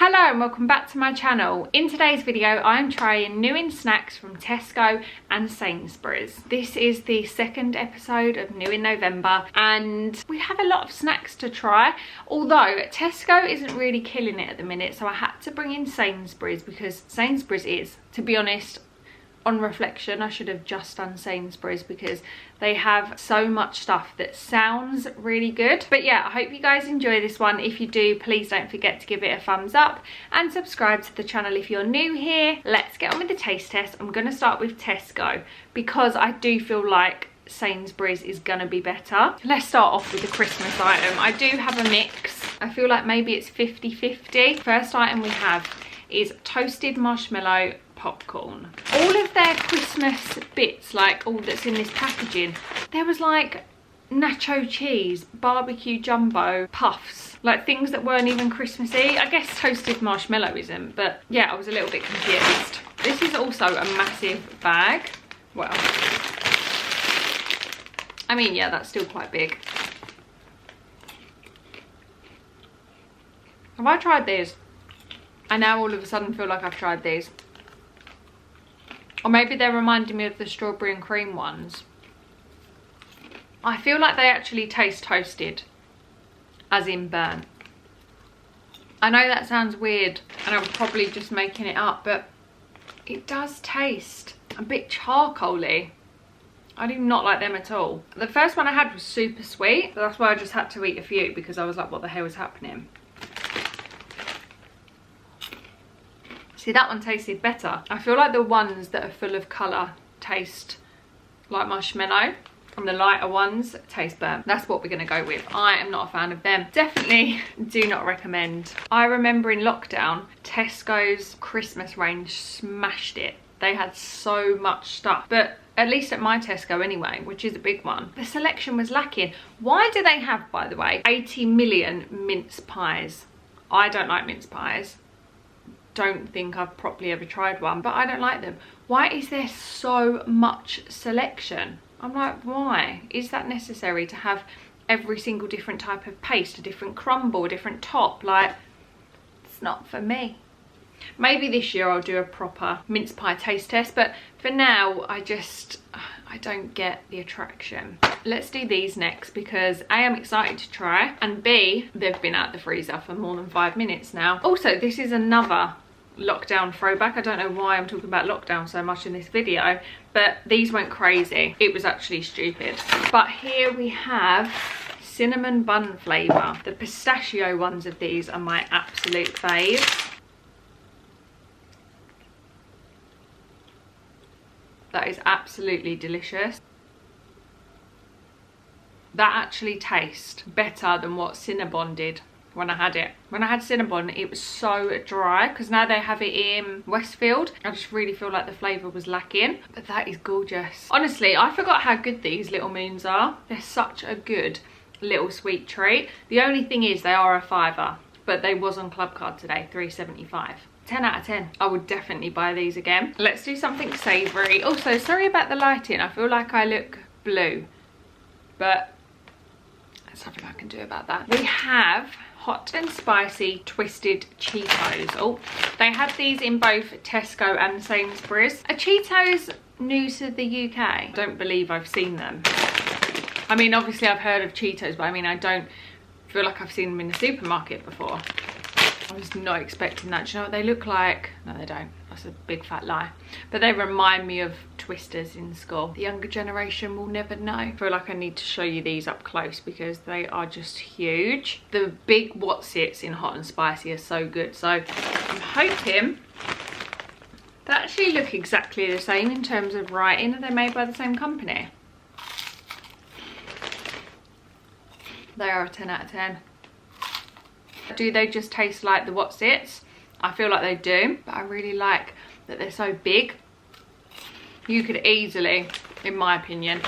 Hello and welcome back to my channel. In today's video I'm trying new in snacks from Tesco and Sainsburys. This is the second episode of New in November and we have a lot of snacks to try, although Tesco isn't really killing it at the minute, so I had to bring in Sainsburys because Sainsburys is, to be honest, on reflection I should have just done Sainsburys because they have so much stuff that sounds really good. But yeah, I hope you guys enjoy this one. If you do, please don't forget to give it a thumbs up and subscribe to the channel if you're new here. Let's get on with the taste test. I'm going to start with Tesco because I do feel like Sainsburys is gonna be better. Let's start off with the Christmas item. I do have a mix. I feel like maybe it's 50-50. First item we have is toasted marshmallow popcorn. All of their Christmas bits, like all that's in this packaging, there was like nacho cheese, barbecue jumbo, puffs, like things that weren't even Christmassy. I guess toasted marshmallow isn't, but yeah, I was a little bit confused. This is also a massive bag. Well, I mean, yeah, that's still quite big. Have I tried these? I now all of a sudden feel like I've tried these. Or maybe they're reminding me of the strawberry and cream ones. I feel like they actually taste toasted, as in burnt. I know that sounds weird and I'm probably just making it up, but it does taste a bit charcoaly. I do not like them at all. The first one I had was super sweet, so that's why I just had to eat a few because I was like, what the hell is happening? See, that one tasted better. I feel like the ones that are full of colour taste like marshmallow and the lighter ones taste burnt. That's what we're going to go with. I am not a fan of them. Definitely do not recommend. I remember in lockdown, Tesco's Christmas range smashed it. They had so much stuff, but at least at my Tesco anyway, which is a big one, the selection was lacking. Why do they have, by the way, 80 million mince pies? I don't like mince pies. Don't think I've properly ever tried one, but I don't like them. Why is there so much selection? I'm like, why? Is that necessary to have every single different type of paste, a different crumble, a different top? Like, it's not for me. Maybe this year I'll do a proper mince pie taste test, but for now I don't get the attraction. Let's do these next because A, I'm excited to try, and B, they've been out the freezer for more than 5 minutes now. Also, this is another lockdown throwback. I don't know why I'm talking about lockdown so much in this video, but these went crazy. It was actually stupid. But here we have cinnamon bun flavour. The pistachio ones of these are my absolute fave. That is absolutely delicious. That actually tastes better than what Cinnabon did when I had it. When I had Cinnabon, it was so dry, because now they have it in Westfield. I just really feel like the flavour was lacking, but that is gorgeous. Honestly, I forgot how good these Little Moons are. They're such a good little sweet treat. The only thing is they are a £5, but they was on Club Card today, £3.75. 10 out of 10. I would definitely buy these again. Let's do something savoury. Also, sorry about the lighting. I feel like I look blue, but there's nothing I can do about that. We have hot and spicy twisted Cheetos. Oh, they had these in both Tesco and Sainsburys. Are Cheetos new to the UK? I don't believe I've seen them. I mean, obviously I've heard of Cheetos, but I mean, I don't feel like I've seen them in the supermarket before. I was not expecting that. Do you know what they look like? No, they don't. That's a big fat lie. But they remind me of Twisters in school. The younger generation will never know. I feel like I need to show you these up close because they are just huge. The big Whatsits in hot and spicy are so good. So I'm hoping they actually look exactly the same in terms of writing. Are they made by the same company? They are a 10 out of 10. Do they just taste like the Whatsits? I feel like they do, but I really like that they're so big. You could easily, in my opinion,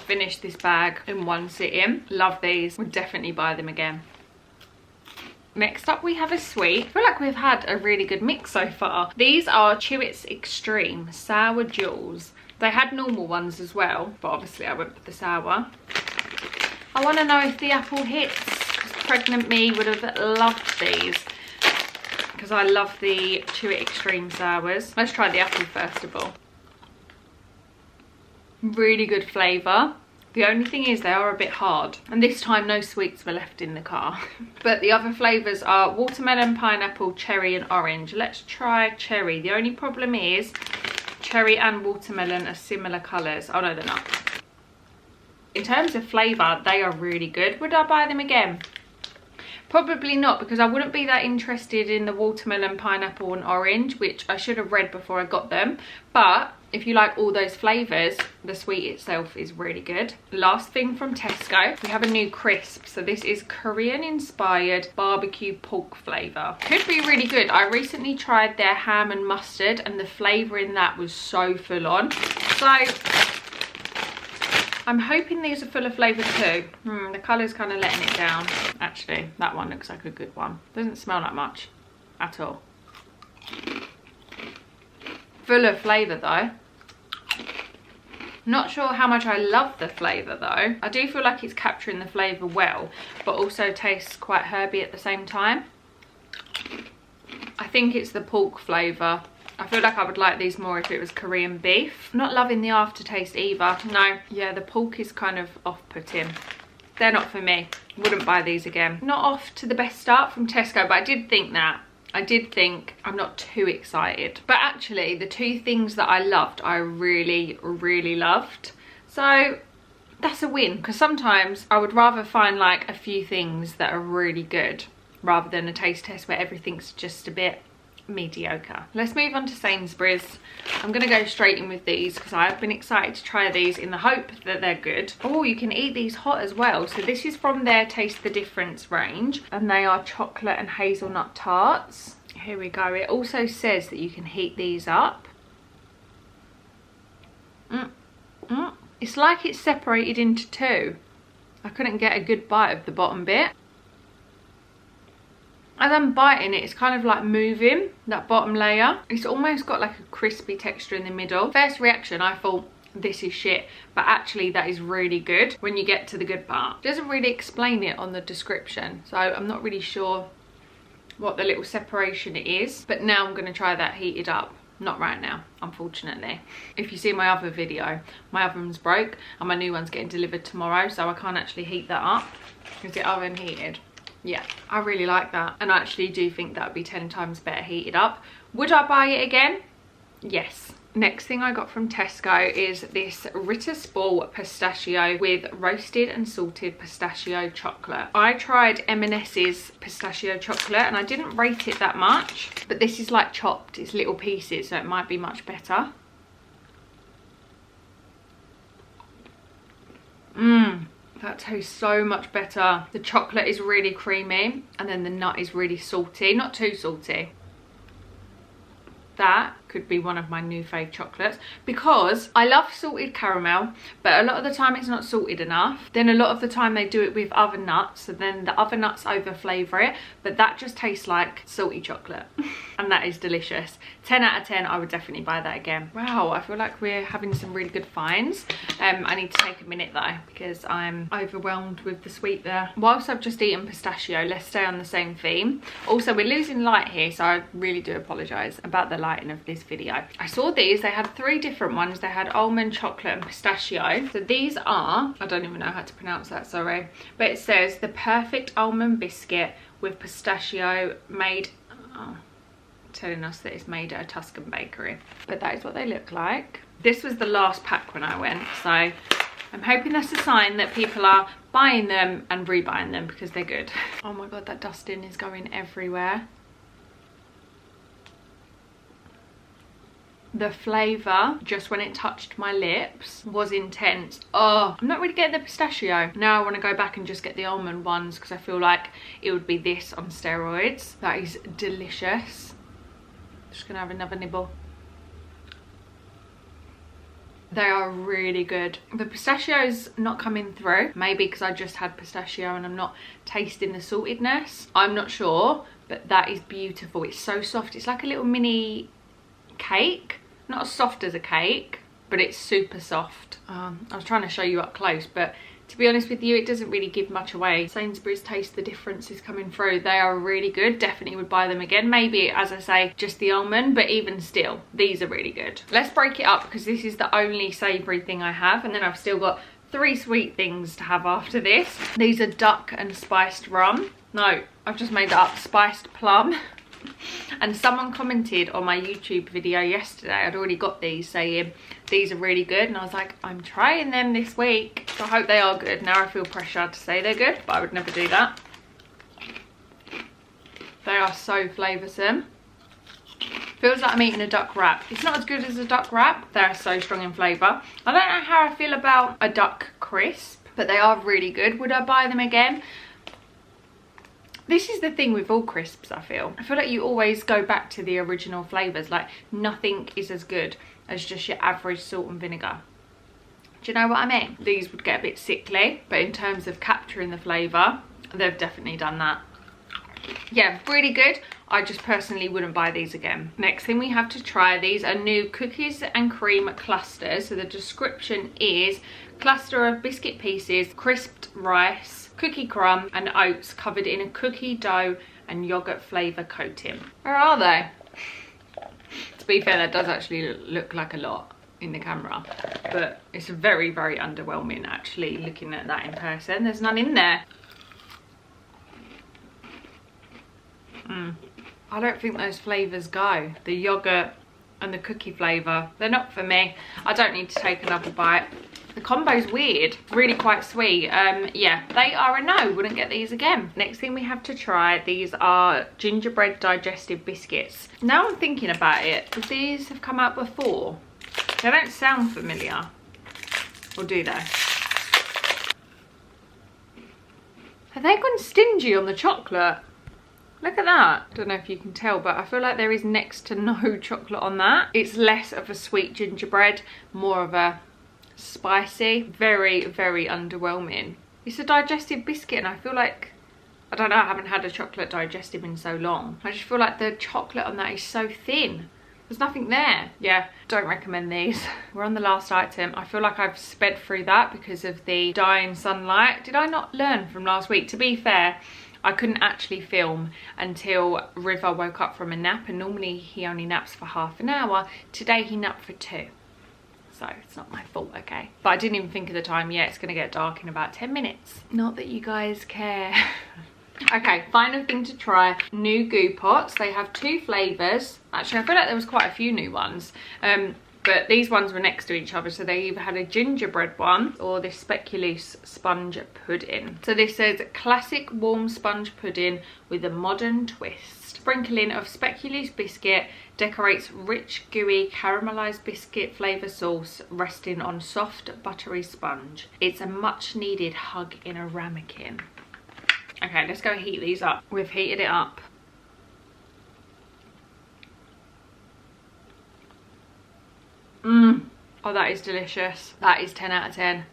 finish this bag in one sitting. Love these. Would definitely buy them again. Next up we have a sweet. I feel like we've had a really good mix so far. These are Chewits Extreme Sour Jewels. They had normal ones as well, but obviously I went with the sour. I want to know if the apple hits. Pregnant me would have loved these. because I love the Chew It Extreme sours. Let's try the apple first of all. Really good flavour. The only thing is they are a bit hard, and this time no sweets were left in the car. But the other flavours are watermelon, pineapple, cherry and orange. Let's try cherry. The only problem is cherry and watermelon are similar colours. Oh no, they're not. In terms of flavour, they are really good. Would I buy them again? Probably not, because I wouldn't be that interested in the watermelon, pineapple and orange, which I should have read before I got them. But if you like all those flavours, the sweet itself is really good. Last thing from Tesco, we have a new crisp. So this is Korean inspired barbecue pork flavour. Could be really good. I recently tried their ham and mustard and the flavour in that was so full on. So I'm hoping these are full of flavour too. The colour's kind of letting it down. Actually, that one looks like a good one. Doesn't smell like much at all. Full of flavour though. Not sure how much I love the flavour though. I do feel like it's capturing the flavour well, but also tastes quite herby at the same time. I think it's the pork flavour. I feel like I would like these more if it was Korean beef. Not loving the aftertaste either. No, yeah, the pork is kind of off-putting. They're not for me. Wouldn't buy these again. Not off to the best start from Tesco, but I did think that. I did think I'm not too excited. But actually, the two things that I loved, I really, really loved. So that's a win, because sometimes I would rather find like a few things that are really good rather than a taste test where everything's just a bit mediocre. Let's move on to Sainsburys. I'm gonna go straight in with these because I've been excited to try these in the hope that they're good. Oh, you can eat these hot as well. So this is from their Taste the Difference range, and they are chocolate and hazelnut tarts. Here we go. It also says that you can heat these up. It's like it's separated into two. I couldn't get a good bite of the bottom bit. As I'm biting it, it's kind of like moving that bottom layer. It's almost got like a crispy texture in the middle. First reaction, I thought this is shit, but actually that is really good when you get to the good part. It doesn't really explain it on the description, so I'm not really sure what the little separation is, but now I'm going to try that heated up. Not right now, unfortunately. If you see my other video, my oven's broke and my new one's getting delivered tomorrow, so I can't actually heat that up because the oven heated. Yeah, I really like that, and I actually do think that would be 10 times better heated up. Would I buy it again? Yes. Next thing I got from Tesco is this Ritter Sport pistachio with roasted and salted pistachio chocolate. I tried M&S's pistachio chocolate and I didn't rate it that much, but this is like chopped, it's little pieces, so it might be much better. That tastes so much better. The chocolate is really creamy and then the nut is really salty, not too salty. That could be one of my new fave chocolates because I love salted caramel, but a lot of the time it's not salted enough. Then a lot of the time they do it with other nuts, so then the other nuts over flavour it, but that just tastes like salty chocolate and that is delicious. 10 out of 10, I would definitely buy that again. Wow, I feel like we're having some really good finds. I need to take a minute though because I'm overwhelmed with the sweet there. Whilst I've just eaten pistachio, let's stay on the same theme. Also, we're losing light here, so I really do apologise about the lighting of this video. I saw these, they had 3 different ones. They had almond, chocolate and pistachio. So these are, I don't even know how to pronounce that, sorry, but it says the perfect almond biscuit with pistachio made, telling us that it's made at a Tuscan bakery, but that is what they look like. This was the last pack when I went, so I'm hoping that's a sign that people are buying them and rebuying them because they're good. Oh my god, that dusting is going everywhere. The flavour, just when it touched my lips, was intense. Oh, I'm not really getting the pistachio. Now I want to go back and just get the almond ones because I feel like it would be this on steroids. That is delicious. Just gonna have another nibble. They are really good. The pistachio's not coming through. Maybe because I just had pistachio and I'm not tasting the saltedness. I'm not sure, but that is beautiful. It's so soft. It's like a little mini cake. Not as soft as a cake, but it's super soft. I was trying to show you up close, but To be honest with you, it doesn't really give much away. Sainsburys taste the difference is coming through. They are really good. Definitely would buy them again. Maybe, as I say, just the almond, but even still, these are really good. Let's break it up because this is the only savoury thing I have, and then I've still got 3 sweet things to have after this. These are duck and spiced rum. No, I've just made that up. Spiced plum. And someone commented on my YouTube video yesterday, I'd already got these, saying these are really good, and I was like, I'm trying them this week, so I hope they are good. Now I feel pressure to say they're good, but I would never do that. They are so flavoursome. Feels like I'm eating a duck wrap. It's not as good as a duck wrap. They are so strong in flavour. I don't know how I feel about a duck crisp, but they are really good. Would I buy them again? This is the thing with all crisps, I feel like you always go back to the original flavours. Like, nothing is as good as just your average salt and vinegar. Do you know what I mean? These would get a bit sickly, but in terms of capturing the flavour, they've definitely done that. Yeah, really good. I just personally wouldn't buy these again. Next thing we have to try, these are new cookies and cream clusters. So the description is cluster of biscuit pieces, crisped rice, cookie crumb and oats covered in a cookie dough and yogurt flavour coating. Where are they? To be fair, that does actually look like a lot in the camera, but it's very, very underwhelming actually looking at that in person. There's none in there. I don't think those flavours go. The yogurt and the cookie flavour, they're not for me. I don't need to take another bite. The combo's weird, really quite sweet. Yeah, they are a no, wouldn't get these again. Next thing we have to try, these are gingerbread digestive biscuits. Now I'm thinking about it, these have come out before. They don't sound familiar, or do they? Have they gone stingy on the chocolate? Look at that. Don't know if you can tell, but I feel like there is next to no chocolate on that. It's less of a sweet gingerbread, more of a spicy. Very, very underwhelming. It's a digestive biscuit, and I feel like, I don't know, I haven't had a chocolate digestive in so long. I just feel like the chocolate on that is so thin. There's nothing there. Yeah, don't recommend these. We're on the last item. I feel like I've sped through that because of the dying sunlight. Did I not learn from last week? To be fair, I couldn't actually film until River woke up from a nap, and normally he only naps for half an hour. Today he napped for 2. So it's not my fault, okay? But I didn't even think of the time. Yeah, it's gonna get dark in about 10 minutes. Not that you guys care. Okay, final thing to try, new goo pots. They have 2 flavours. Actually, I feel like there was quite a few new ones. But these ones were next to each other, so they either had a gingerbread one or this speculoos sponge pudding. So this says classic warm sponge pudding with a modern twist. Sprinkling of speculoos biscuit decorates rich, gooey, caramelised biscuit flavour sauce resting on soft, buttery sponge. It's a much needed hug in a ramekin. Okay, let's go heat these up. We've heated it up. Oh, that is delicious. That is 10 out of 10.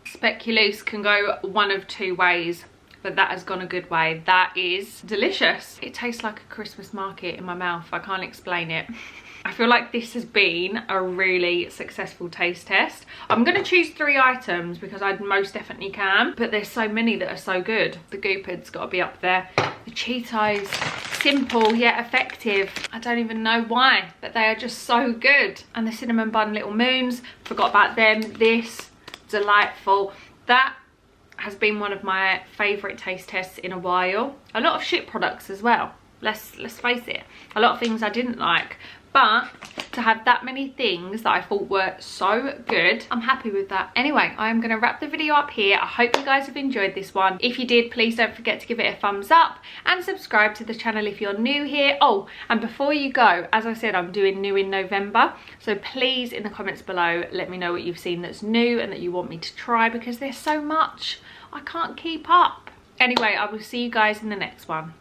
Speculoos can go one of 2 ways, but that has gone a good way. That is delicious. It tastes like a Christmas market in my mouth. I can't explain it. I feel like this has been a really successful taste test. I'm going to choose 3 items because I most definitely can, but there's so many that are so good. The Goopid's got to be up there. The Cheetos, simple yet effective. I don't even know why, but they are just so good. And the cinnamon bun little moons, forgot about them. This, delightful. That has been one of my favourite taste tests in a while. A lot of shit products as well. Let's face it. A lot of things I didn't like. But to have that many things that I thought were so good, I'm happy with that. Anyway, I'm going to wrap the video up here. I hope you guys have enjoyed this one. If you did, please don't forget to give it a thumbs up and subscribe to the channel if you're new here. Oh, and before you go, as I said, I'm doing new in November. So please, in the comments below, let me know what you've seen that's new and that you want me to try, because there's so much. I can't keep up. Anyway, I will see you guys in the next one.